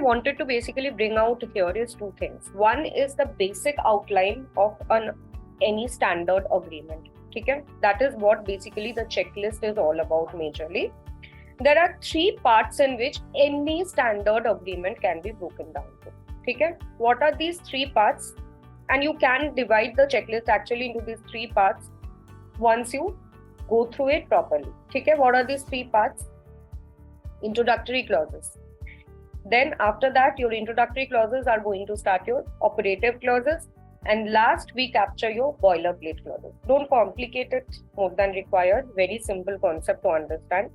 wanted to basically bring out here is two things. One is the basic outline of any standard agreement. Okay? That is what basically the checklist is all about majorly. There are three parts in which any standard agreement can be broken down to. Okay? What are these three parts? And you can divide the checklist actually into these three parts once you go through it properly. Okay? What are these three parts? Introductory clauses. Then after that, your introductory clauses are going to start your operative clauses. And last, we capture your boilerplate clauses. Don't complicate it more than required. Very simple concept to understand.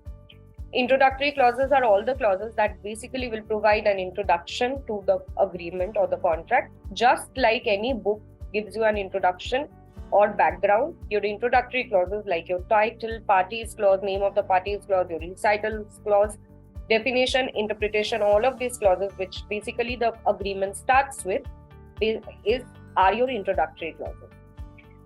Introductory clauses are all the clauses that basically will provide an introduction to the agreement or the contract. Just like any book gives you an introduction or background, your introductory clauses like your title, parties clause, name of the parties clause, your recitals clause, definition, interpretation, all of these clauses which basically the agreement starts with are your introductory clauses.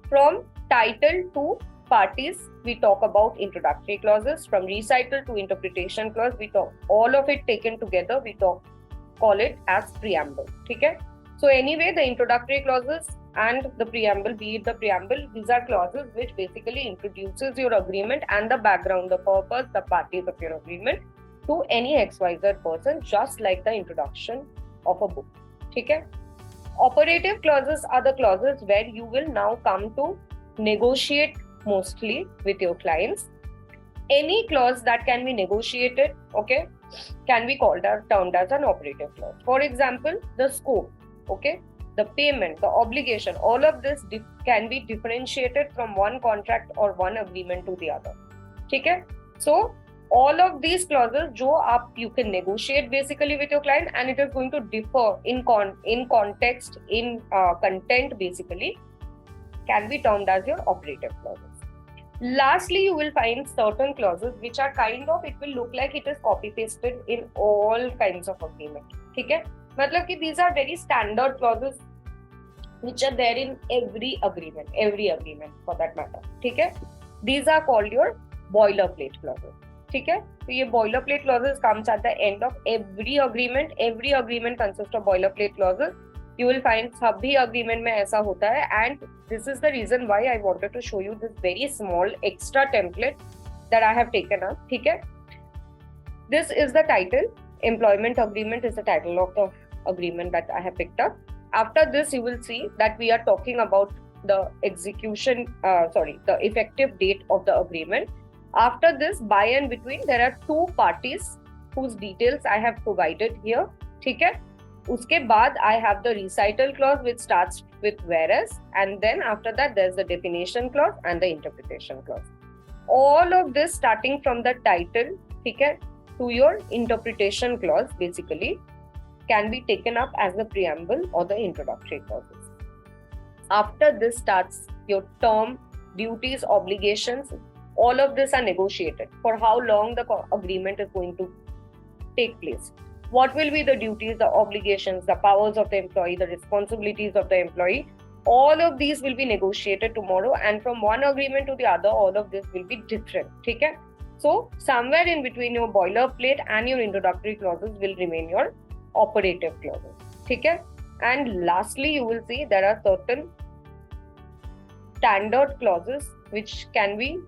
From title to parties, we talk about introductory clauses. From recital to interpretation clause, we talk all of it taken together, we call it as preamble. Okay? So anyway, the introductory clauses and the preamble, be it the preamble, these are clauses which basically introduces your agreement and the background, the purpose, the parties of your agreement to any XYZ person, just like the introduction of a book. Okay? Operative clauses are the clauses where you will now come to negotiate mostly with your clients. Any clause that can be negotiated, okay, can be termed as an operative clause. For example, the scope, okay, the payment, the obligation, all of this can be differentiated from one contract or one agreement to the other. Okay? So all of these clauses you can negotiate basically with your client, and it is going to differ in context, in content basically, can be termed as your operative clauses. Lastly, you will find certain clauses which are kind of, it will look like it is copy pasted in all kinds of agreement. Okay? Matlab ki these are very standard clauses which are there in every agreement for that matter. Okay? These are called your boilerplate clauses. Okay? So ये boilerplate clauses comes at the end of every agreement. Every agreement consists of boilerplate clauses. You will find सभी agreement में ऐसा होता है, and this is the reason why I wanted to show you this very small extra template that I have taken up. Okay? This is the title. Employment agreement is the title of the agreement that I have picked up. After this, you will see that we are talking about the the effective date of the agreement. After this, by and between, there are two parties whose details I have provided here. Okay? Uske baad, I have the recital clause which starts with whereas, and then after that, there's the definition clause and the interpretation clause. All of this starting from the title, okay, to your interpretation clause basically can be taken up as the preamble or the introductory clauses. After this starts your term, duties, obligations. All of this are negotiated for how long the agreement is going to take place. What will be the duties, the obligations, the powers of the employee, the responsibilities of the employee? All of these will be negotiated tomorrow, and from one agreement to the other, all of this will be different. Okay? So somewhere in between your boilerplate and your introductory clauses will remain your operative clauses. Okay? And lastly, you will see there are certain standard clauses which can be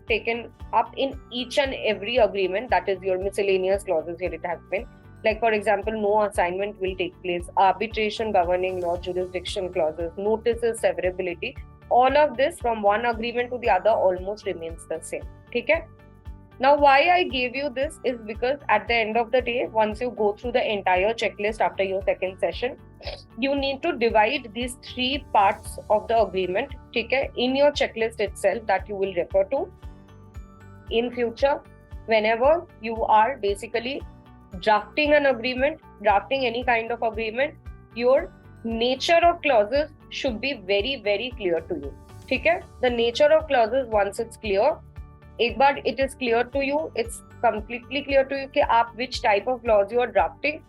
taken up in each and every agreement, that is your miscellaneous clauses here it has been. Like for example, no assignment will take place, arbitration, governing law, jurisdiction clauses, notices, severability. All of this from one agreement to the other almost remains the same. Okay? Now why I gave you this is because at the end of the day, once you go through the entire checklist after your second session, you need to divide these three parts of the agreement, okay, in your checklist itself that you will refer to in future whenever you are basically drafting an agreement, drafting any kind of agreement. Your nature of clauses should be very, very clear to you. Okay? The nature of clauses, once it's clear, एक बार it is clear to you, it's completely clear to you कि आप which type of clause you are drafting,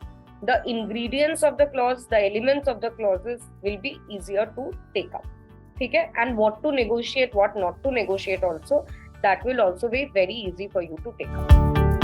the ingredients of the clause, the elements of the clauses will be easier to take up. Okay? And what to negotiate, what not to negotiate also, that will also be very easy for you to take up.